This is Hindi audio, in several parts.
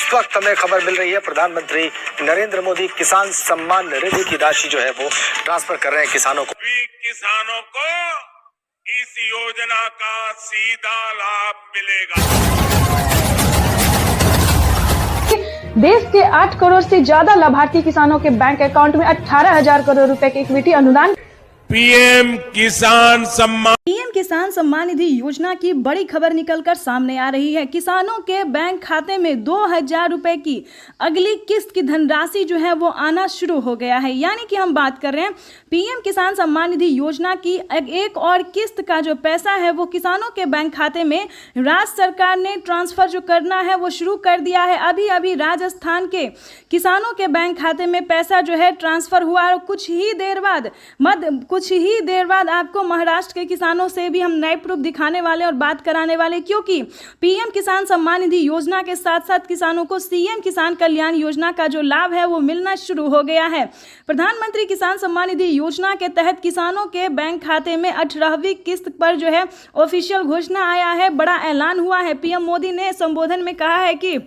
इस वक्त हमें खबर मिल रही है प्रधानमंत्री नरेंद्र मोदी किसान सम्मान निधि की राशि जो है वो ट्रांसफर कर रहे हैं किसानों को। किसानों को इस योजना का सीधा लाभ मिलेगा। देश के 8 करोड़ से ज्यादा लाभार्थी किसानों के बैंक अकाउंट में 18,000 करोड़ रुपए के इक्विटी अनुदान। पीएम किसान सम्मान निधि योजना की बड़ी खबर निकलकर सामने आ रही है। किसानों के बैंक खाते में 2,000 रुपए की अगली किस्त की धनराशि जो है वो आना शुरू हो गया है। यानी कि हम बात कर रहे हैं पीएम किसान सम्मान निधि योजना की एक और किस्त का जो पैसा है वो किसानों के बैंक खाते में राज्य सरकार ने ट्रांसफर जो करना है वो शुरू कर दिया है। अभी अभी राजस्थान के किसानों के बैंक खाते में पैसा जो है ट्रांसफर हुआ और कुछ ही देर बाद आपको महाराष्ट्र के किसानों से भी हम नए प्रूफ दिखाने वाले और बात कराने वाले, क्योंकि पीएम किसान सम्मान निधि योजना के साथ साथ किसानों को सीएम किसान कल्याण योजना का जो लाभ है वो मिलना शुरू हो गया है। प्रधानमंत्री किसान सम्मान निधि योजना के तहत किसानों के बैंक खाते में 18वीं किस्त पर जो है ऑफिशियल घोषणा आया है, बड़ा ऐलान हुआ है। पीएम मोदी ने संबोधन में कहा है कि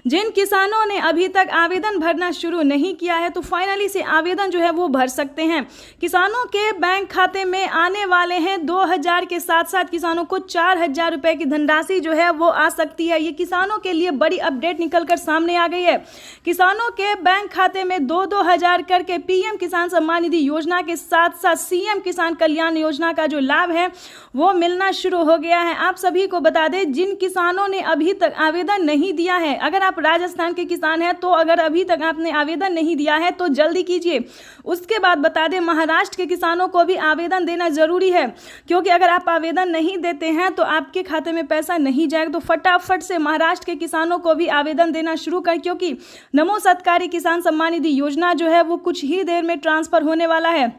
जिन किसानों ने अभी तक आवेदन भरना शुरू नहीं किया है तो फाइनली से आवेदन जो है वो भर सकते हैं। किसानों के बैंक खाते में आने वाले हैं 2,000 के साथ साथ किसानों को 4,000 रुपए की धनराशि जो है वो आ सकती है। ये किसानों के लिए बड़ी अपडेट निकलकर सामने आ गई है। किसानों के बैंक खाते में 2,000 करके पीएम किसान सम्मान निधि योजना के साथ साथ सीएम किसान कल्याण योजना का जो लाभ है वो मिलना शुरू हो गया है। आप सभी को बता दें जिन किसानों ने अभी तक आवेदन नहीं दिया है, अगर आप राजस्थान के किसान हैं तो अगर अभी तक आपने आवेदन नहीं दिया है तो जल्दी कीजिए। उसके बाद बता दें महाराष्ट्र के किसानों को भी आवेदन देना जरूरी है, क्योंकि अगर आप आवेदन नहीं देते हैं तो आपके खाते में पैसा नहीं जाएगा। तो फटाफट से महाराष्ट्र के किसानों को भी आवेदन देना शुरू कर, क्योंकि नमो सत्कारी किसान सम्मान निधि योजना जो है वो कुछ ही देर में ट्रांसफर होने वाला है।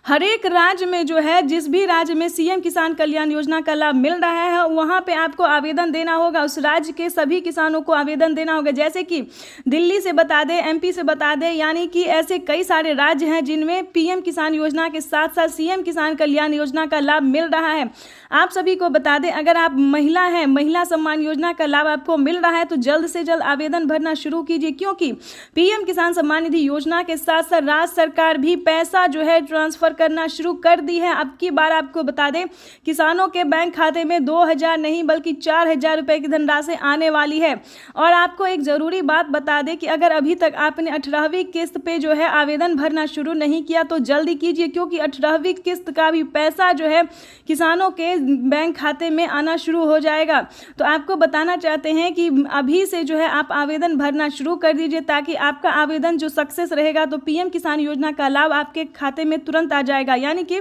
हर एक राज्य में जो है, जिस भी राज्य में सीएम किसान कल्याण योजना का लाभ मिल रहा है वहां पे आपको आवेदन देना होगा। उस राज्य के सभी किसानों को आवेदन देना होगा। जैसे कि दिल्ली से बता दें, एमपी से बता दें, यानी कि ऐसे कई सारे राज्य हैं जिनमें पीएम किसान योजना के साथ साथ सीएम किसान कल्याण योजना का लाभ मिल रहा है। आप सभी को बता दें अगर आप महिला हैं, महिला सम्मान योजना का लाभ आपको मिल रहा है तो जल्द से जल्द आवेदन भरना शुरू कीजिए, क्योंकि पीएम किसान सम्मान निधि योजना के साथ साथ राज्य सरकार भी पैसा जो है ट्रांसफर करना शुरू कर दी है। अब की बार आपको बता दें किसानों के बैंक खाते में 2,000 नहीं बल्कि 4,000 रुपए की धनराशि आने वाली है। और आपको एक जरूरी बात बता दें कि अगर अभी तक आपने 18वीं किस्त पे जो है आवेदन भरना शुरू नहीं किया तो जल्दी कीजिए, क्योंकि 18वीं किस्त का भी पैसा जो है किसानों के बैंक खाते में आना शुरू हो जाएगा। तो आपको बताना चाहते हैं कि अभी से जो है आप आवेदन भरना शुरू कर दीजिए, ताकि आपका आवेदन जो सक्सेस रहेगा तो पीएम किसान योजना का लाभ आपके खाते में तुरंत आ जाएगा। यानी कि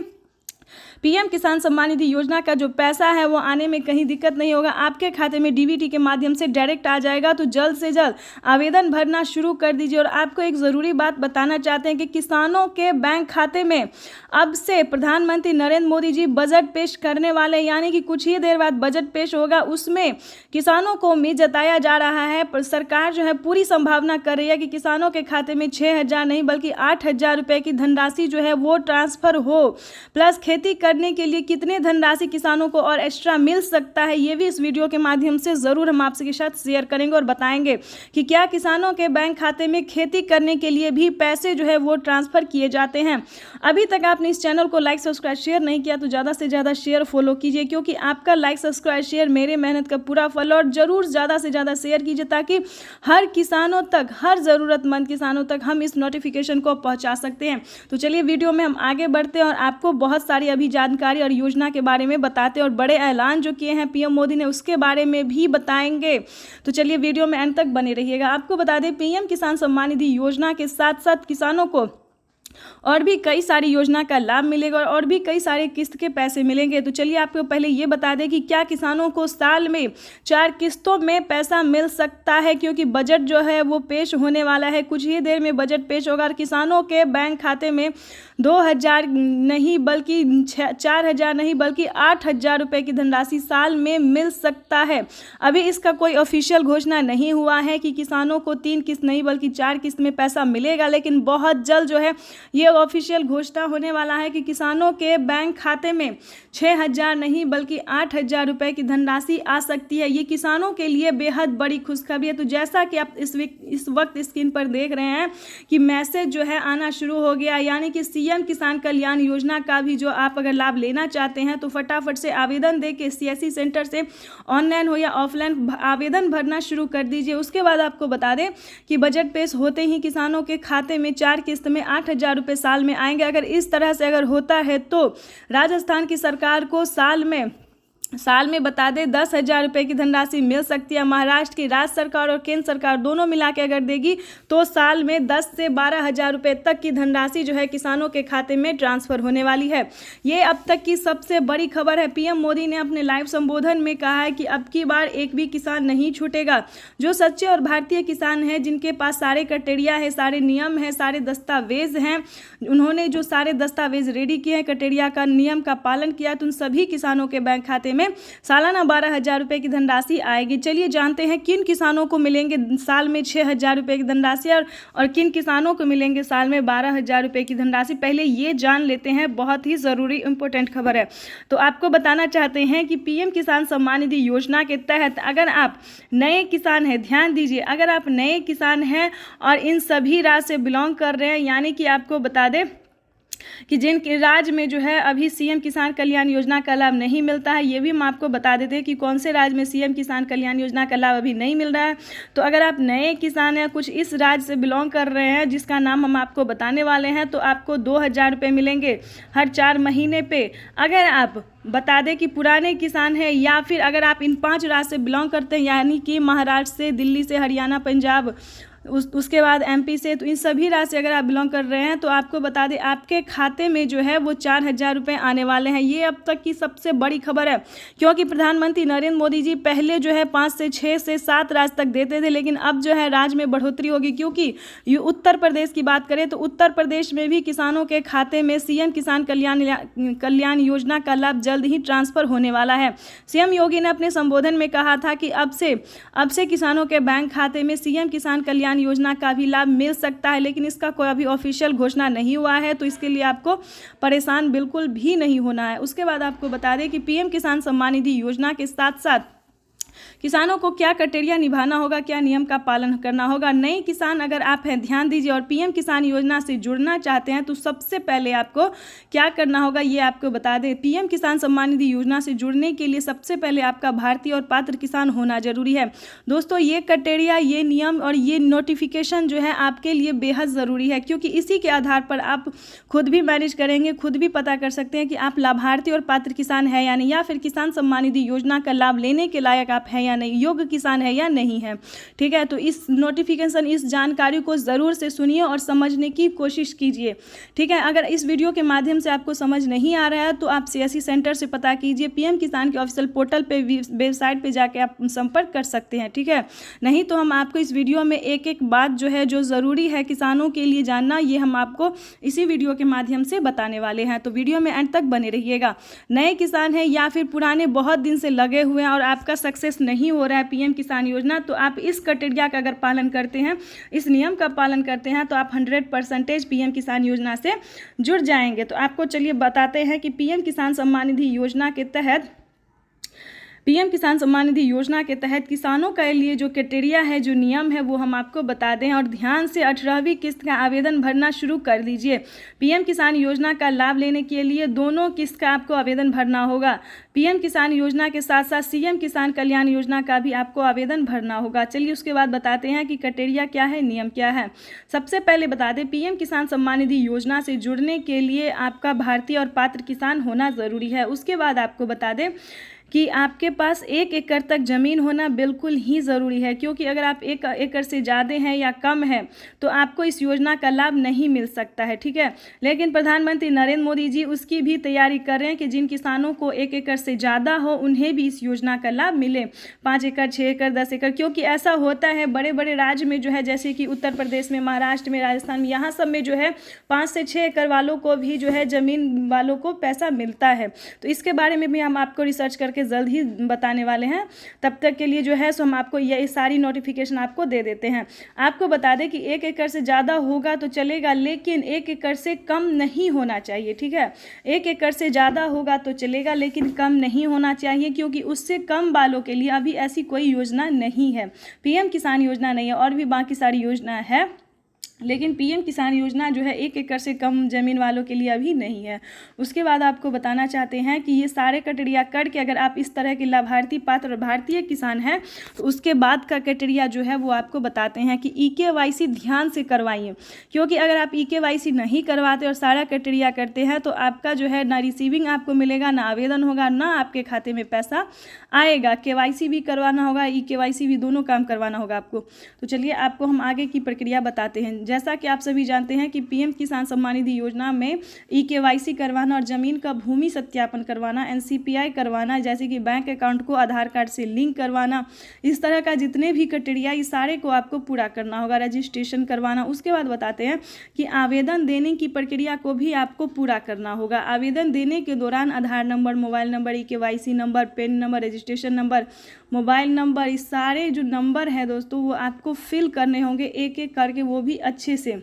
पीएम किसान सम्मान निधि योजना का जो पैसा है वो आने में कहीं दिक्कत नहीं होगा, आपके खाते में डीबीटी के माध्यम से डायरेक्ट आ जाएगा। तो जल्द से जल्द आवेदन भरना शुरू कर दीजिए। और आपको एक ज़रूरी बात बताना चाहते हैं कि किसानों के बैंक खाते में अब से प्रधानमंत्री नरेंद्र मोदी जी बजट पेश करने वाले, यानी कि कुछ ही देर बाद बजट पेश होगा। उसमें किसानों को उम्मीद जताया जा रहा है, पर सरकार जो है पूरी संभावना कर रही है कि किसानों के खाते में 6,000 नहीं बल्कि 8,000 रुपये की धनराशि जो है वो ट्रांसफर हो। प्लस खेती करने के लिए कितने धनराशि किसानों को और एक्स्ट्रा मिल सकता है ये भी इस वीडियो के माध्यम से ज़रूर हम आपके साथ शेयर करेंगे और बताएंगे कि क्या किसानों के बैंक खाते में खेती करने के लिए भी पैसे जो है वो ट्रांसफ़र किए जाते हैं। अभी तक आपने इस चैनल को लाइक सब्सक्राइब शेयर नहीं किया तो ज़्यादा से ज़्यादा शेयर फॉलो कीजिए, क्योंकि आपका लाइक सब्सक्राइब शेयर मेरे मेहनत का पूरा फल। और ज़रूर ज़्यादा से ज़्यादा शेयर कीजिए ताकि हर किसानों तक, हर ज़रूरतमंद किसानों तक हम इस नोटिफिकेशन को पहुँचा सकते हैं। तो चलिए वीडियो में हम आगे बढ़ते हैं और आपको बहुत सारी अभी जानकारी और योजना के बारे में बताते हैं और बड़े ऐलान जो किए हैं पीएम मोदी ने उसके बारे में भी बताएंगे। तो चलिए वीडियो में अंत तक बने रहिएगा। आपको बता दें पीएम किसान सम्मान निधि योजना के साथ साथ किसानों को और भी कई सारी योजना का लाभ मिलेगा और भी कई सारे किस्त के पैसे मिलेंगे। तो चलिए आपको पहले ये बता दें कि क्या किसानों को साल में 4 किस्तों में पैसा मिल सकता है, क्योंकि बजट जो है वो पेश होने वाला है। कुछ ही देर में बजट पेश होगा और किसानों के बैंक खाते में 2,000 नहीं बल्कि 4,000 नहीं बल्कि 8,000 रुपये की धनराशि साल में मिल सकता है। अभी इसका कोई ऑफिशियल घोषणा नहीं हुआ है कि किसानों को 3 किस्त नहीं बल्कि 4 किस्त में पैसा मिलेगा, लेकिन बहुत जल्द जो है ये ऑफिशियल घोषणा होने वाला है कि किसानों के बैंक खाते में 6,000 नहीं बल्कि 8,000 रुपये की धनराशि आ सकती है। ये किसानों के लिए बेहद बड़ी खुशखबरी है। तो जैसा कि आप इस वक्त स्क्रीन पर देख रहे हैं कि मैसेज जो है आना शुरू हो गया, यानी कि सीएम किसान कल्याण योजना का भी जो आप अगर लाभ लेना चाहते हैं तो फटाफट से आवेदन दे के सीएससी सेंटर से ऑनलाइन हो या ऑफलाइन आवेदन भरना शुरू कर दीजिए। उसके बाद आपको बता दें कि बजट पेश होते ही किसानों के खाते में 4 किस्त में 8,000 रुपये साल में आएंगे। अगर इस तरह से अगर होता है तो राजस्थान की सरकार को साल में बता दें 10,000 रुपये की धनराशि मिल सकती है। महाराष्ट्र की राज्य सरकार और केंद्र सरकार दोनों मिला के अगर देगी तो साल में 10 से 12,000 रुपये तक की धनराशि जो है किसानों के खाते में ट्रांसफर होने वाली है। ये अब तक की सबसे बड़ी खबर है। पीएम मोदी ने अपने लाइव संबोधन में कहा है कि अब की बार एक भी किसान नहीं छूटेगा। जो सच्चे और भारतीय किसान हैं, जिनके पास सारे क्राइटेरिया है, सारे नियम हैं, सारे दस्तावेज हैं, उन्होंने जो सारे दस्तावेज रेडी किए हैं, क्राइटेरिया का नियम का पालन किया, तो उन सभी किसानों के बैंक खाते में सालाना 12,000 रुपये की धनराशि आएगी। चलिए जानते हैं किन किसानों को मिलेंगे साल में 6,000 रुपये की धनराशि और किन किसानों को मिलेंगे साल में 12,000 रुपये की धनराशि। पहले ये जान लेते हैं, बहुत ही ज़रूरी इंपॉर्टेंट खबर है। तो आपको बताना चाहते हैं कि पीएम किसान सम्मान निधि योजना के तहत अगर आप नए किसान हैं, ध्यान दीजिए, अगर आप नए किसान हैं और इन सभी राज्य से बिलोंग कर रहे हैं, यानी कि आपको बता दें कि जिन राज्य में जो है अभी सीएम किसान कल्याण योजना का लाभ नहीं मिलता है, ये भी हम आपको बता देते हैं कि कौन से राज्य में सीएम किसान कल्याण योजना का लाभ अभी नहीं मिल रहा है। तो अगर आप नए किसान हैं, कुछ इस राज्य से बिलोंग कर रहे हैं जिसका नाम हम आपको बताने वाले हैं, तो आपको 2,000 रुपये मिलेंगे हर 4 महीने पे। अगर आप बता दें कि पुराने किसान हैं या फिर अगर आप इन 5 राज्य से बिलोंग करते हैं, यानी कि महाराष्ट्र से, दिल्ली से, हरियाणा, पंजाब, उसके बाद एमपी से, तो इन सभी राज्य से अगर आप बिलोंग कर रहे हैं तो आपको बता दें आपके खाते में जो है वो 4,000 रुपये आने वाले हैं। ये अब तक की सबसे बड़ी खबर है, क्योंकि प्रधानमंत्री नरेंद्र मोदी जी पहले जो है 5 से 6 से 7 राज्य तक देते थे, लेकिन अब जो है राज्य में बढ़ोतरी होगी। क्योंकि ये उत्तर प्रदेश की बात करें तो उत्तर प्रदेश में भी किसानों के खाते में सीएम किसान कल्याण योजना का लाभ जल्द ही ट्रांसफर होने वाला है। सीएम योगी ने अपने संबोधन में कहा था कि अब से किसानों के बैंक खाते में सीएम किसान कल्याण योजना का भी लाभ मिल सकता है, लेकिन इसका कोई अभी ऑफिशियल घोषणा नहीं हुआ है, तो इसके लिए आपको परेशान बिल्कुल भी नहीं होना है। उसके बाद आपको बता दें कि पीएम किसान सम्मान निधि योजना के साथ साथ किसानों को क्या क्राइटेरिया निभाना होगा, क्या नियम का पालन करना होगा। नए किसान अगर आप हैं, ध्यान दीजिए, और पीएम किसान योजना से जुड़ना चाहते हैं तो सबसे पहले आपको क्या करना होगा ये आपको बता दें। पीएम किसान सम्मान निधि योजना से जुड़ने के लिए सबसे पहले आपका भारतीय और पात्र किसान होना जरूरी है। दोस्तों, ये क्राइटेरिया, ये नियम और ये नोटिफिकेशन जो है आपके लिए बेहद ज़रूरी है, क्योंकि इसी के आधार पर आप खुद भी मैनेज करेंगे, खुद भी पता कर सकते हैं कि आप लाभार्थी और पात्र किसान है या नहीं, या फिर किसान सम्मान निधि योजना का लाभ लेने के लायक आप हैं या नहीं, योग्य किसान है या नहीं है। ठीक है, तो इस नोटिफिकेशन, इस जानकारी को ज़रूर से सुनिए और समझने की कोशिश कीजिए। ठीक है, अगर इस वीडियो के माध्यम से आपको समझ नहीं आ रहा है तो आप सीएससी सेंटर से पता कीजिए, पीएम किसान के ऑफिशियल पोर्टल पे, वेबसाइट पे जाके आप संपर्क कर सकते हैं। ठीक है, नहीं तो हम आपको इस वीडियो में एक एक बात जो है, जो ज़रूरी है किसानों के लिए जानना, ये हम आपको इसी वीडियो के माध्यम से बताने वाले हैं। तो वीडियो में एंड तक बने रहिएगा। नए किसान हैं या फिर पुराने बहुत दिन से लगे हुए हैं और आपका सक्सेस नहीं हो रहा है पीएम किसान योजना, तो आप इस क्राइटेरिया का अगर पालन करते हैं, इस नियम का पालन करते हैं, तो आप 100% पीएम किसान योजना से जुड़ जाएंगे। तो आपको चलिए बताते हैं कि पीएम किसान सम्मान निधि योजना के तहत किसानों के लिए जो क्राइटेरिया है, जो नियम है, वो हम आपको बता दें। और ध्यान से 18वीं किस्त का आवेदन भरना शुरू कर दीजिए। पीएम किसान योजना का लाभ लेने के लिए दोनों किस्त का आपको आवेदन भरना होगा। पीएम किसान योजना के साथ साथ सीएम किसान कल्याण योजना का भी आपको आवेदन भरना होगा। चलिए उसके बाद बताते हैं कि क्राइटेरिया क्या है, नियम क्या है। सबसे पहले बता दें, पीएम किसान सम्मान निधि योजना से जुड़ने के लिए आपका भारतीय और पात्र किसान होना ज़रूरी है। उसके बाद आपको बता दें कि आपके पास 1 एकड़ तक ज़मीन होना बिल्कुल ही ज़रूरी है, क्योंकि अगर आप 1 एकड़ से ज़्यादा हैं या कम है तो आपको इस योजना का लाभ नहीं मिल सकता है। ठीक है, लेकिन प्रधानमंत्री नरेंद्र मोदी जी उसकी भी तैयारी कर रहे हैं कि जिन किसानों को 1 एकड़ से ज़्यादा हो उन्हें भी इस योजना का लाभ मिले, 5 एकड़, 6 एकड़, 10 एकड़, क्योंकि ऐसा होता है बड़े बड़े राज्य में जो है, जैसे कि उत्तर प्रदेश में, महाराष्ट्र में, राजस्थान में, यहाँ सब में जो है 5 से 6 एकड़ वालों को भी जो है ज़मीन वालों को पैसा मिलता है। तो इसके बारे में भी हम आपको रिसर्च करके करके जल्द ही बताने वाले हैं। तब तक के लिए जो है सो हम आपको ये सारी नोटिफिकेशन आपको दे देते हैं। आपको बता दें कि 1 एकड़ से ज़्यादा होगा तो चलेगा, लेकिन 1 एकड़ से कम नहीं होना चाहिए, ठीक है। 1 एकड़ से ज़्यादा होगा तो चलेगा, लेकिन कम नहीं होना चाहिए, क्योंकि उससे कम वालों के लिए अभी ऐसी कोई योजना नहीं है। पीएम किसान योजना नहीं है, और भी बाकी सारी योजना है, लेकिन पीएम किसान योजना जो है 1 एकड़ से कम ज़मीन वालों के लिए अभी नहीं है। उसके बाद आपको बताना चाहते हैं कि ये सारे क्राइटेरिया करके अगर आप इस तरह के लाभार्थी पात्र भारतीय किसान हैं तो उसके बाद का क्राइटेरिया जो है वो आपको बताते हैं कि EKYC ध्यान से करवाइए, क्योंकि अगर आप EKYC नहीं करवाते और सारा क्राइटेरिया करते हैं तो आपका जो है ना रिसीविंग आपको मिलेगा, ना आवेदन होगा, ना आपके खाते में पैसा आएगा। KYC भी करवाना होगा, EKYC भी, दोनों काम करवाना होगा आपको। तो चलिए आपको हम आगे की प्रक्रिया बताते हैं। जैसा कि आप सभी जानते हैं कि पीएम किसान सम्मान निधि योजना में EKYC करवाना और ज़मीन का भूमि सत्यापन करवाना, NCPI करवाना, जैसे कि बैंक अकाउंट को आधार कार्ड से लिंक करवाना, इस तरह का जितने भी क्राइटेरिया इस सारे को आपको पूरा करना होगा, रजिस्ट्रेशन करवाना। उसके बाद बताते हैं कि आवेदन देने की प्रक्रिया को भी आपको पूरा करना होगा। आवेदन देने के दौरान Aadhaar number, mobile number, EKYC number, PAN number, registration number, mobile number, इस सारे जो नंबर है दोस्तों वो आपको फिल करने होंगे एक एक करके, वो भी अच्छे से।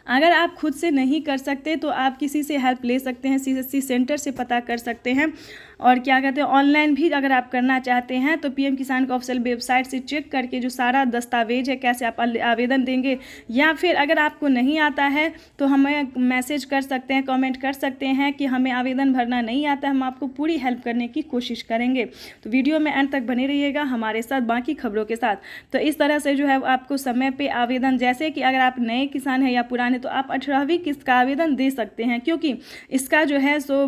अगर आप खुद से नहीं कर सकते तो आप किसी से हेल्प ले सकते हैं, CSC सेंटर से पता कर सकते हैं, और क्या कहते हैं ऑनलाइन भी अगर आप करना चाहते हैं तो पीएम किसान का ऑफिशियल वेबसाइट से चेक करके जो सारा दस्तावेज है कैसे आप आवेदन देंगे, या फिर अगर आपको नहीं आता है तो हमें मैसेज कर सकते हैं, कमेंट कर सकते हैं कि हमें आवेदन भरना नहीं आता, हम आपको पूरी हेल्प करने की कोशिश करेंगे। तो वीडियो में अंत तक बने रहिएगा हमारे साथ बाकी खबरों के साथ। तो इस तरह से जो है आपको समय पे आवेदन, जैसे कि अगर आप नए किसान हैं या पुराने, तो आप 18वीं किस्त का आवेदन दे सकते हैं, क्योंकि इसका जो है सो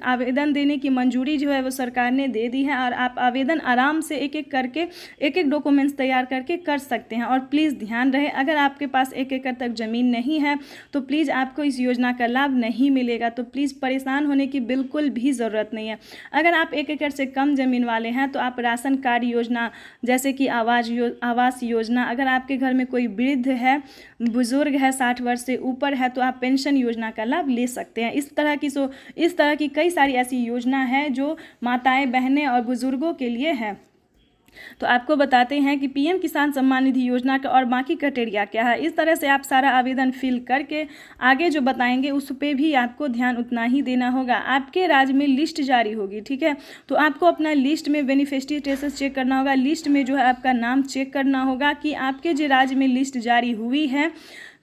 आवेदन देने की मंजूरी जो है वो सरकार ने दे दी है, और आप आवेदन आराम से एक एक करके एक एक डॉक्यूमेंट्स तैयार करके कर सकते हैं। और प्लीज़ ध्यान रहे, अगर आपके पास 1 एकड़ तक ज़मीन नहीं है तो प्लीज़ आपको इस योजना का लाभ नहीं मिलेगा। तो प्लीज़ परेशान होने की बिल्कुल भी ज़रूरत नहीं है। अगर आप 1 एकड़ से कम ज़मीन वाले हैं तो आप राशन कार्ड योजना, जैसे कि आवास योजना, अगर आपके घर में कोई वृद्ध है, बुजुर्ग है, 60 वर्ष से ऊपर है, तो आप पेंशन योजना का लाभ ले सकते हैं। इस तरह की कई सारी ऐसी योजना है जो माताएं, बहनें और बुजुर्गों के लिए है। तो आपको बताते हैं कि पीएम किसान सम्मान निधि योजना का और बाकी क्राइटेरिया क्या है। इस तरह से आप सारा आवेदन फिल करके आगे जो बताएंगे उस पर भी आपको ध्यान उतना ही देना होगा। आपके राज्य में लिस्ट जारी होगी, ठीक है, तो आपको अपना लिस्ट में बेनिफिशियरी स्टेटस चेक करना होगा। लिस्ट में जो है आपका नाम चेक करना होगा कि आपके जो राज्य में लिस्ट जारी हुई है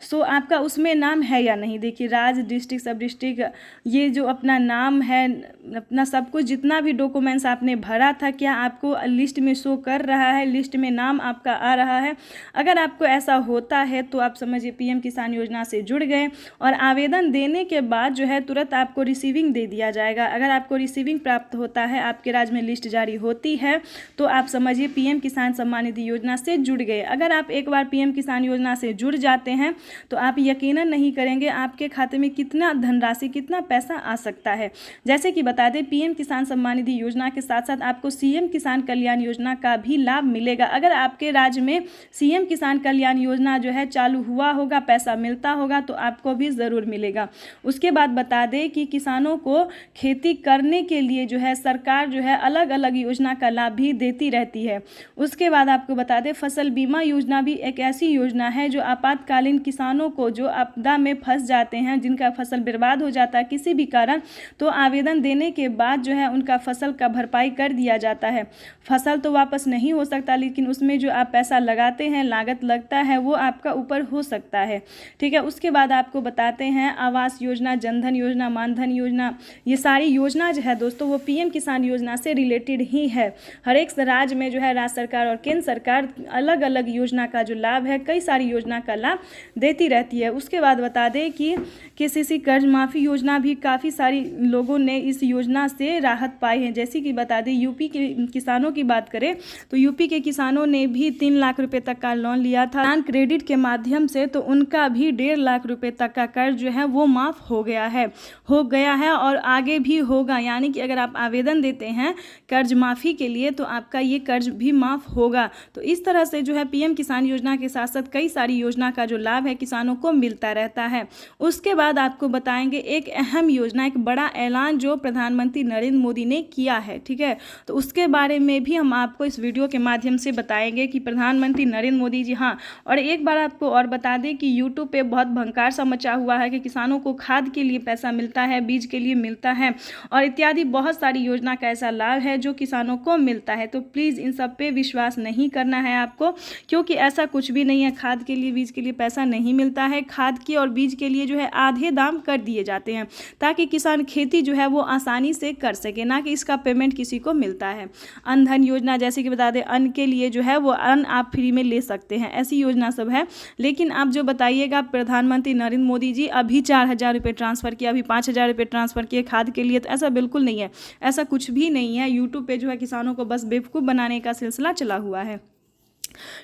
सो आपका उसमें नाम है या नहीं। देखिए, राज्य, डिस्ट्रिक्ट, सब डिस्ट्रिक्ट, ये जो अपना नाम है, अपना सब कुछ जितना भी डॉक्यूमेंट्स आपने भरा था, क्या आपको लिस्ट में शो कर रहा है, लिस्ट में नाम आपका आ रहा है। अगर आपको ऐसा होता है तो आप समझिए पीएम किसान योजना से जुड़ गए, और आवेदन देने के बाद जो है तुरंत आपको रिसीविंग दे दिया जाएगा। अगर आपको रिसीविंग प्राप्त होता है, आपके राज्य में लिस्ट जारी होती है, तो आप समझिए पीएम किसान सम्मान निधि योजना से जुड़ गए। अगर आप एक बार पीएम किसान योजना से जुड़ जाते हैं तो आप यकीनन नहीं करेंगे आपके खाते में कितना धनराशि, कितना पैसा आ सकता है। जैसे कि बता दें, पीएम किसान सम्मान निधि योजना के साथ साथ आपको सीएम किसान कल्याण योजना का भी लाभ मिलेगा। अगर आपके राज्य में सीएम किसान कल्याण योजना जो है चालू हुआ होगा, पैसा मिलता होगा, तो आपको भी ज़रूर मिलेगा। उसके बाद बता दें कि किसानों को खेती करने के लिए जो है सरकार जो है अलग अलग योजना का लाभ भी देती रहती है। उसके बाद आपको बता दें, फसल बीमा योजना भी एक ऐसी योजना है जो आपातकालीन किसानों को जो आपदा में फंस जाते हैं, जिनका फसल बर्बाद हो जाता है किसी भी कारण, तो आवेदन देने के बाद जो है उनका फसल का भरपाई कर दिया जाता है। फसल तो वापस नहीं हो सकता, लेकिन उसमें जो आप पैसा लगाते हैं, लागत लगता है, वो आपका ऊपर हो सकता है, ठीक है। उसके बाद आपको बताते हैं आवास योजना, जनधन योजना, मानधन योजना, ये सारी योजना जो है दोस्तों वो पीएम किसान योजना से रिलेटेड ही है। हर एक राज्य में जो है राज्य सरकार और केंद्र सरकार अलग अलग योजना का जो लाभ है, कई सारी योजना का लाभ देती रहती है। उसके बाद बता दें कि केसीसी कर्ज माफ़ी योजना भी काफ़ी सारी लोगों ने इस योजना से राहत पाई है। जैसे कि बता दें, यूपी के किसानों की बात करें तो यूपी के किसानों ने भी 3 लाख रुपए तक का लोन लिया था किसान क्रेडिट के माध्यम से, तो उनका भी 1.5 लाख रुपए तक का कर्ज जो है वो माफ़ हो गया है और आगे भी होगा। यानी कि अगर आप आवेदन देते हैं कर्ज माफ़ी के लिए तो आपका ये कर्ज भी माफ़ होगा। तो इस तरह से जो है पीएम किसान योजना के साथ साथ कई सारी योजना का जो लाभ है किसानों को मिलता रहता है। उसके बाद आपको बताएंगे एक अहम योजना, एक बड़ा ऐलान जो प्रधानमंत्री नरेंद्र मोदी ने किया है, ठीक है। तो उसके बारे में भी हम आपको इस वीडियो के माध्यम से बताएंगे कि प्रधानमंत्री नरेंद्र मोदी जी, हाँ, और एक बार आपको और बता दें कि यूट्यूब पे बहुत भंकार सा मचा हुआ है कि किसानों को खाद के लिए पैसा मिलता है, बीज के लिए मिलता है और इत्यादि बहुत सारी योजना का ऐसा लाभ है जो किसानों को मिलता है। तो प्लीज़ इन सब पे विश्वास नहीं करना है आपको, क्योंकि ऐसा कुछ भी नहीं है। खाद के लिए, बीज के लिए पैसा नहीं मिलता है। खाद के और बीज के लिए जो है आधे दाम कर दिए जाते हैं ताकि किसान खेती जो है वो आसानी से कर सके, ना कि इसका पेमेंट किसी को मिलता है। अन्न धन योजना, जैसे कि बता दें, अन्न के लिए जो है वो अन्न आप फ्री में ले सकते हैं, ऐसी योजना सब है। लेकिन आप जो बताइएगा प्रधानमंत्री नरेंद्र मोदी जी अभी 4,000 रुपये ट्रांसफ़र किया, अभी 5,000 रुपये ट्रांसफ़र किए खाद के लिए, तो ऐसा बिल्कुल नहीं है, ऐसा कुछ भी नहीं है। यूट्यूब पे जो है किसानों को बस बेवकूफ़ बनाने का सिलसिला चला हुआ है,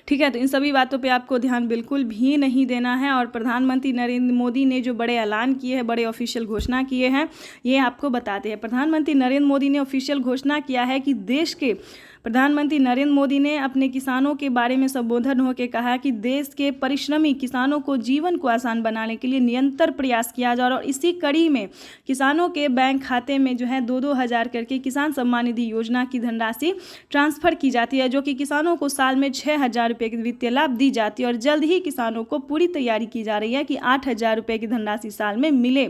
ठीक है। तो इन सभी बातों पे आपको ध्यान बिल्कुल भी नहीं देना है। और प्रधानमंत्री नरेंद्र मोदी ने जो बड़े ऐलान किए हैं, बड़े ऑफिशियल घोषणा किए हैं, ये आपको बताते हैं। प्रधानमंत्री नरेंद्र मोदी ने ऑफिशियल घोषणा किया है कि देश के प्रधानमंत्री नरेंद्र मोदी ने अपने किसानों के बारे में संबोधन होकर कहा कि देश के परिश्रमी किसानों को जीवन को आसान बनाने के लिए निरंतर प्रयास किया जा रहा है और इसी कड़ी में किसानों के बैंक खाते में जो है 2-2 हज़ार करके किसान सम्मान निधि योजना की धनराशि ट्रांसफ़र की जाती है, जो कि किसानों को साल में 6,000 रुपये की वित्तीय लाभ दी जाती है। और जल्द ही किसानों को पूरी तैयारी की जा रही है कि 8,000 रुपये की धनराशि साल में मिले।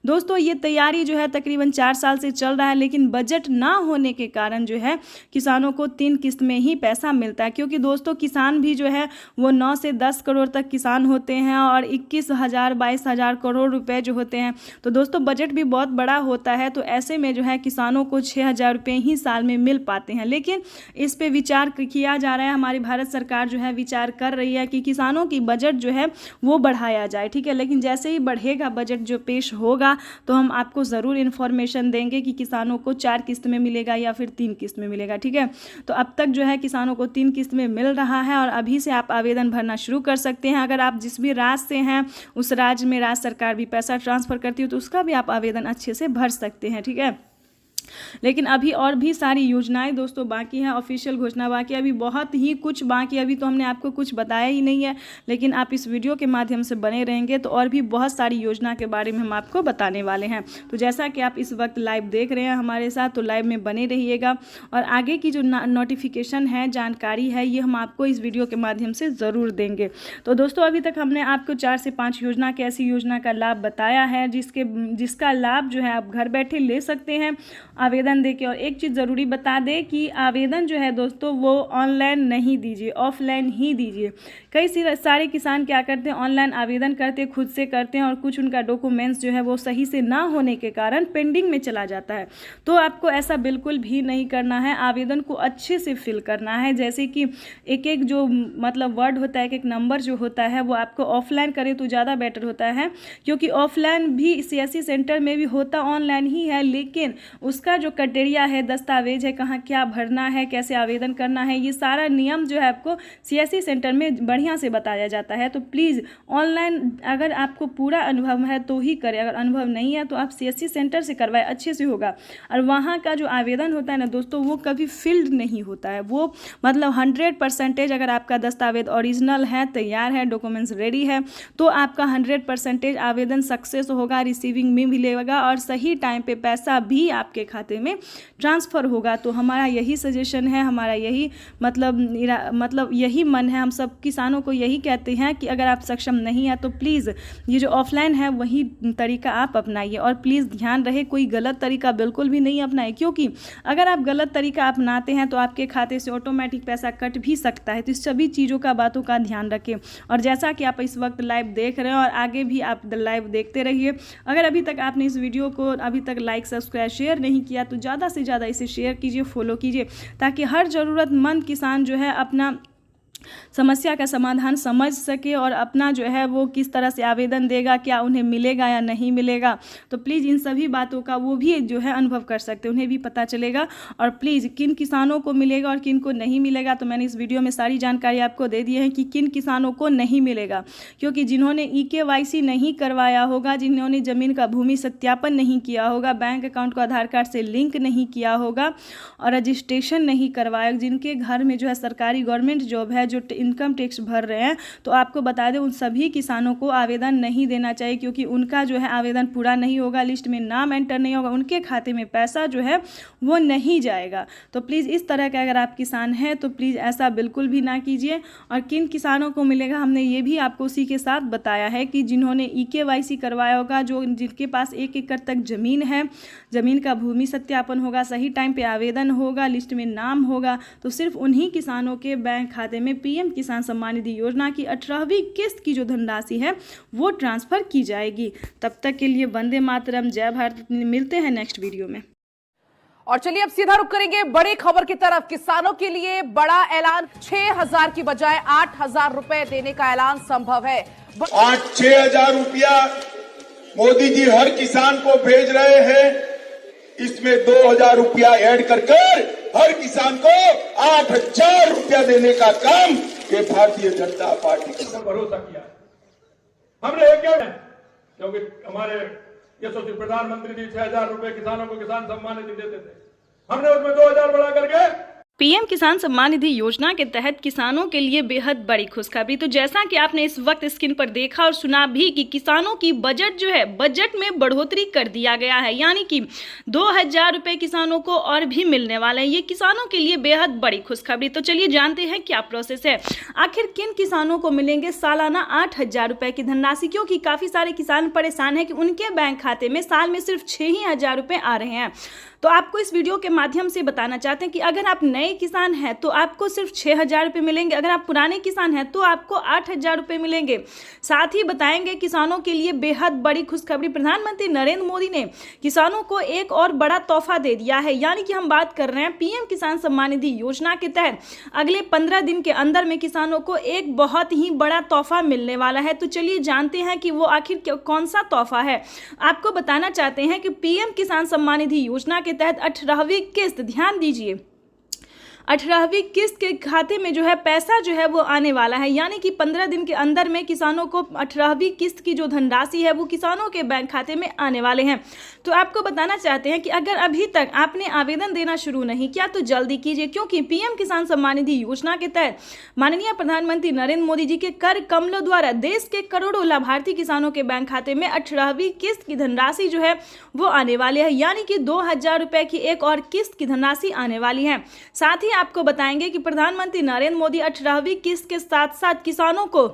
दोस्तों, ये तैयारी जो है तकरीबन 4 साल से चल रहा है, लेकिन बजट ना होने के कारण जो है किसानों को 3 किस्त में ही पैसा मिलता है, क्योंकि दोस्तों किसान भी जो है वो 9 से 10 करोड़ तक किसान होते हैं और 21,000 22,000 करोड़ रुपए जो होते हैं। तो दोस्तों बजट भी बहुत बड़ा होता है, तो ऐसे में जो है किसानों को 6,000 रुपये ही साल में मिल पाते हैं। लेकिन इस पे विचार किया जा रहा है, हमारी भारत सरकार जो है विचार कर रही है कि किसानों की बजट जो है वो बढ़ाया जाए, ठीक है। लेकिन जैसे ही बढ़ेगा बजट जो पेश होगा तो हम आपको ज़रूर इन्फॉर्मेशन देंगे कि किसानों को 4 किस्त में मिलेगा या फिर 3 किस्त में मिलेगा, ठीक है। तो अब तक जो है किसानों को 3 किस्त में मिल रहा है और अभी से आप आवेदन भरना शुरू कर सकते हैं। अगर आप जिस भी राज्य से हैं उस राज्य में राज्य सरकार भी पैसा ट्रांसफ़र करती है तो उसका भी आप आवेदन अच्छे से भर सकते हैं, ठीक है। लेकिन अभी और भी सारी योजनाएं दोस्तों बाकी हैं, ऑफिशियल घोषणा बाकी, अभी बहुत ही कुछ बाकी, अभी तो हमने आपको कुछ बताया ही नहीं है। लेकिन आप इस वीडियो के माध्यम से बने रहेंगे तो और भी बहुत सारी योजना के बारे में हम आपको बताने वाले हैं। तो जैसा कि आप इस वक्त लाइव देख रहे हैं हमारे साथ, तो लाइव में बने रहिएगा और आगे की जो नोटिफिकेशन है, जानकारी है, ये हम आपको इस वीडियो के माध्यम से ज़रूर देंगे। तो दोस्तों अभी तक हमने आपको 4 से 5 योजना के ऐसी योजना का लाभ बताया है जिसका लाभ जो है आप घर बैठे ले सकते हैं आवेदन देके। और एक चीज़ ज़रूरी बता दें कि आवेदन जो है दोस्तों वो ऑनलाइन नहीं दीजिए, ऑफलाइन ही दीजिए। कई सारे किसान क्या करते हैं, ऑनलाइन आवेदन करते खुद से करते हैं और कुछ उनका डॉक्यूमेंट्स जो है वो सही से ना होने के कारण पेंडिंग में चला जाता है। तो आपको ऐसा बिल्कुल भी नहीं करना है, आवेदन को अच्छे से फिल करना है। जैसे कि एक जो मतलब वर्ड होता है, एक नंबर जो होता है वो आपको ऑफलाइन करें तो ज़्यादा बेटर होता है, क्योंकि ऑफलाइन भी CSC सेंटर में भी होता ऑनलाइन ही है, लेकिन उसका जो क्राइटेरिया है, दस्तावेज है, कहाँ क्या भरना है, कैसे आवेदन करना है, ये सारा नियम जो है आपको CSC सेंटर में बढ़िया से बताया जाता है। तो प्लीज़ ऑनलाइन अगर आपको पूरा अनुभव है तो ही करें, अगर अनुभव नहीं है तो आप CSC सेंटर से करवाएं, अच्छे से होगा। और वहाँ का जो आवेदन होता है ना दोस्तों, वो कभी फिल्ड नहीं होता है, वो मतलब 100% अगर आपका दस्तावेज ओरिजिनल है, तैयार है, डॉक्यूमेंट्स रेडी है, तो आपका 100% आवेदन सक्सेस होगा, रिसीविंग में मिलेगा और सही टाइम पे पैसा भी आपके खाते में ट्रांसफ़र होगा। तो हमारा यही सजेशन है, हमारा यही मतलब यही मन है, हम सब किसानों को यही कहते हैं कि अगर आप सक्षम नहीं है तो प्लीज़ ये जो ऑफलाइन है वही तरीका आप अपनाइए। और प्लीज़ ध्यान रहे कोई गलत तरीका बिल्कुल भी नहीं अपनाए, क्योंकि अगर आप गलत तरीका अपनाते हैं तो आपके खाते से ऑटोमेटिक पैसा कट भी सकता है। तो इस सभी चीज़ों का बातों का ध्यान रखें। और जैसा कि आप इस वक्त लाइव देख रहे हैं और आगे भी आप लाइव देखते रहिए। अगर अभी तक आपने इस वीडियो को अभी तक लाइक सब्सक्राइब शेयर नहीं किया तो ज़्यादा से ज़्यादा इसे शेयर कीजिए, फॉलो कीजिए, ताकि हर ज़रूरतमंद किसान जो है अपना समस्या का समाधान समझ सके और अपना जो है वो किस तरह से आवेदन देगा, क्या उन्हें मिलेगा या नहीं मिलेगा। तो प्लीज़ इन सभी बातों का वो भी जो है अनुभव कर सकते, उन्हें भी पता चलेगा। और प्लीज़ किन किसानों को मिलेगा और किन को नहीं मिलेगा, तो मैंने इस वीडियो में सारी जानकारी आपको दे दी है कि किन किसानों को नहीं मिलेगा। क्योंकि जिन्होंने EKYC नहीं करवाया होगा, जिन्होंने ज़मीन का भूमि सत्यापन नहीं किया होगा, बैंक अकाउंट को आधार कार्ड से लिंक नहीं किया होगा और रजिस्ट्रेशन नहीं करवाया, जिनके घर में जो है सरकारी गवर्नमेंट जॉब है, जो इनकम टैक्स भर रहे हैं, तो आपको बता दें उन सभी किसानों को आवेदन नहीं देना चाहिए, क्योंकि उनका जो है आवेदन पूरा नहीं होगा, लिस्ट में नाम एंटर नहीं होगा, उनके खाते में पैसा जो है वो नहीं जाएगा। तो प्लीज़ इस तरह का अगर आप किसान हैं तो प्लीज़ ऐसा बिल्कुल भी ना कीजिए। और किन किसानों को मिलेगा हमने ये भी आपको उसी के साथ बताया है कि जिन्होंने EKYC करवाया होगा, जो जिनके पास 1 एकड़ तक ज़मीन है, ज़मीन का भूमि सत्यापन होगा, सही टाइम पे आवेदन होगा, लिस्ट में नाम होगा, तो सिर्फ उन्हीं किसानों के बैंक खाते में PM किसान सम्मान निधि योजना की 18वीं किस्त की जो धनराशि है वो ट्रांसफ़र की जाएगी। तब तक के लिए वंदे मातरम, जय भारत। मिलते हैं नेक्स्ट वीडियो में। और चलिए अब सीधा रुक करेंगे बड़ी खबर की तरफ। किसानों के लिए बड़ा ऐलान, 6,000 की बजाय 8,000 रुपए देने का ऐलान संभव है। आज 6,000 रुपया मोदी जी हर किसान को भेज रहे हैं। इसमें 2,000 रुपया ऐड कर हर किसान को 8,000 रुपया देने का काम ये भारतीय जनता पार्टी की भरोसा किया है। हमने क्या है, क्योंकि हमारे यशस्वी प्रधानमंत्री जी 6,000 रुपए किसानों को किसान सम्मान निधि देते थे, हमने उसमें 2,000 बढ़ा करके PM किसान सम्मान निधि योजना के तहत किसानों के लिए बेहद बड़ी खुशखबरी। तो जैसा कि आपने इस वक्त स्क्रीन पर देखा और सुना भी कि किसानों की बजट जो है, बजट में बढ़ोतरी कर दिया गया है, यानी कि 2,000 रुपए किसानों को और भी मिलने वाले हैं। ये किसानों के लिए बेहद बड़ी खुशखबरी। तो चलिए जानते हैं क्या प्रोसेस है, आखिर किन किसानों को मिलेंगे सालाना 8,000 रुपए की धनराशि, क्योंकि काफ़ी सारे किसान परेशान हैं कि उनके बैंक खाते में साल में सिर्फ 6,000 रुपये आ रहे हैं। तो आपको इस वीडियो के माध्यम से बताना चाहते हैं कि अगर आप नए किसान हैं तो आपको सिर्फ 6,000 रुपये मिलेंगे, अगर आप पुराने किसान हैं तो आपको 8,000 रुपये मिलेंगे। साथ ही बताएंगे किसानों के लिए बेहद बड़ी खुशखबरी, प्रधानमंत्री नरेंद्र मोदी ने किसानों को एक और बड़ा तोहफा दे दिया है, यानी कि हम बात कर रहे हैं PM किसान सम्मान निधि योजना के तहत अगले 15 दिन के अंदर में किसानों को एक बहुत ही बड़ा तोहफा मिलने वाला है। तो चलिए जानते हैं कि वो आखिर कौन सा तोहफा है। आपको बताना चाहते हैं कि PM किसान सम्मान निधि योजना के तहत 18वीं किस्त, ध्यान दीजिए, 18वीं किस्त के खाते में जो है पैसा जो है वो आने वाला है, यानी कि 15 दिन के अंदर में किसानों को 18वीं किस्त की जो धनराशि है वो किसानों के बैंक खाते में आने वाले हैं। तो आपको बताना चाहते हैं कि अगर अभी तक आपने आवेदन देना शुरू नहीं किया तो जल्दी कीजिए, क्योंकि PM किसान सम्मान निधि योजना के तहत माननीय प्रधानमंत्री नरेंद्र मोदी जी के कर कमलों द्वारा देश के करोड़ों लाभार्थी किसानों के बैंक खाते में 18वीं किस्त की धनराशि जो है वो आने वाली है, यानी कि 2,000 रुपये की एक और किस्त की धनराशि आने वाली है। साथ ही आपको बताएंगे कि प्रधानमंत्री नरेंद्र मोदी 18वीं किस्त के साथ साथ किसानों को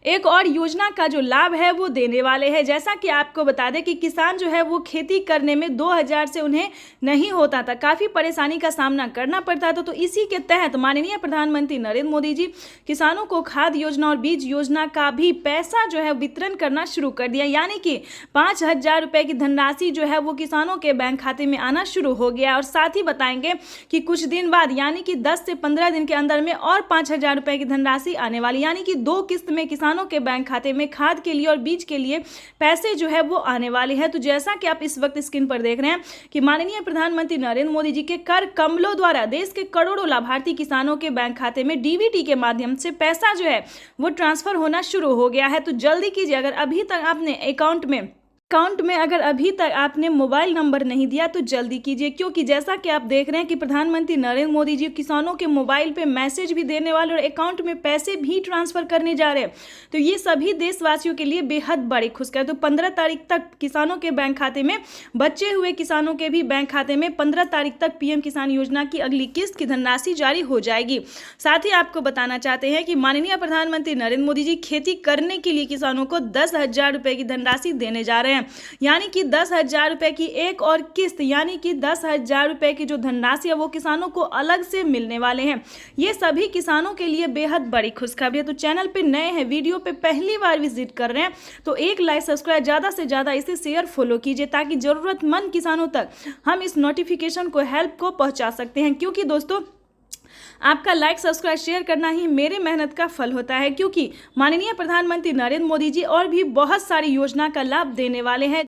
एक और योजना का जो लाभ है वो देने वाले हैं। जैसा कि आपको बता दें कि किसान जो है वो खेती करने में 2,000 से उन्हें नहीं होता था, काफ़ी परेशानी का सामना करना पड़ता था। तो इसी के तहत माननीय प्रधानमंत्री नरेंद्र मोदी जी किसानों को खाद योजना और बीज योजना का भी पैसा जो है वितरण करना शुरू कर दिया, यानी कि 5,000 रुपये की धनराशि जो है वो किसानों के बैंक खाते में आना शुरू हो गया। और साथ ही बताएंगे कि कुछ दिन बाद यानी कि 10 से 15 दिन के अंदर में और 5,000 रुपये की धनराशि आने वाली, यानी कि 2 किस्त में किसानों के बैंक खाते में खाद के लिए और बीज के लिए पैसे जो है वो आने वाले हैं। तो जैसा कि आप इस वक्त स्क्रीन पर देख रहे हैं कि माननीय प्रधानमंत्री नरेंद्र मोदी जी के कर कमलों द्वारा देश के करोड़ों लाभार्थी किसानों के बैंक खाते में DBT के माध्यम से पैसा जो है वो ट्रांसफर होना शुरू हो गया है। तो जल्दी कीजिए, अगर अभी तक आपने अकाउंट में अगर अभी तक आपने मोबाइल नंबर नहीं दिया तो जल्दी कीजिए, क्योंकि जैसा कि आप देख रहे हैं कि प्रधानमंत्री नरेंद्र मोदी जी किसानों के मोबाइल पे मैसेज भी देने वाले और अकाउंट में पैसे भी ट्रांसफर करने जा रहे हैं। तो ये सभी देशवासियों के लिए बेहद बड़ी खुशखबरी। तो 15 तारीख तक किसानों के बैंक खाते में, बचे हुए किसानों के भी बैंक खाते में 15 तारीख तक PM किसान योजना की अगली किस्त की धनराशि जारी हो जाएगी। साथ ही आपको बताना चाहते हैं कि माननीय प्रधानमंत्री नरेंद्र मोदी जी खेती करने के लिए किसानों को 10,000 रुपये की धनराशि देने जा रहे हैं, यानी कि 10,000 रुपये की एक और किस्त, यानी कि 10,000 रुपये की जो धनराशि है वो किसानों को अलग से मिलने वाले हैं। ये सभी किसानों के लिए बेहद बड़ी खुशखबरी है। तो चैनल पे नए हैं, वीडियो पे पहली बार विजिट कर रहे हैं तो एक लाइक, सब्सक्राइब, ज़्यादा से ज़्यादा इसे शेयर फॉलो कीजिए, ताकि ज़रूरतमंद किसानों तक हम इस नोटिफिकेशन को, हेल्प को पहुँचा सकते हैं। क्योंकि दोस्तों आपका लाइक, सब्सक्राइब, शेयर करना ही मेरे मेहनत का फल होता है, क्योंकि माननीय प्रधानमंत्री नरेंद्र मोदी जी और भी बहुत सारी योजना का लाभ देने वाले हैं।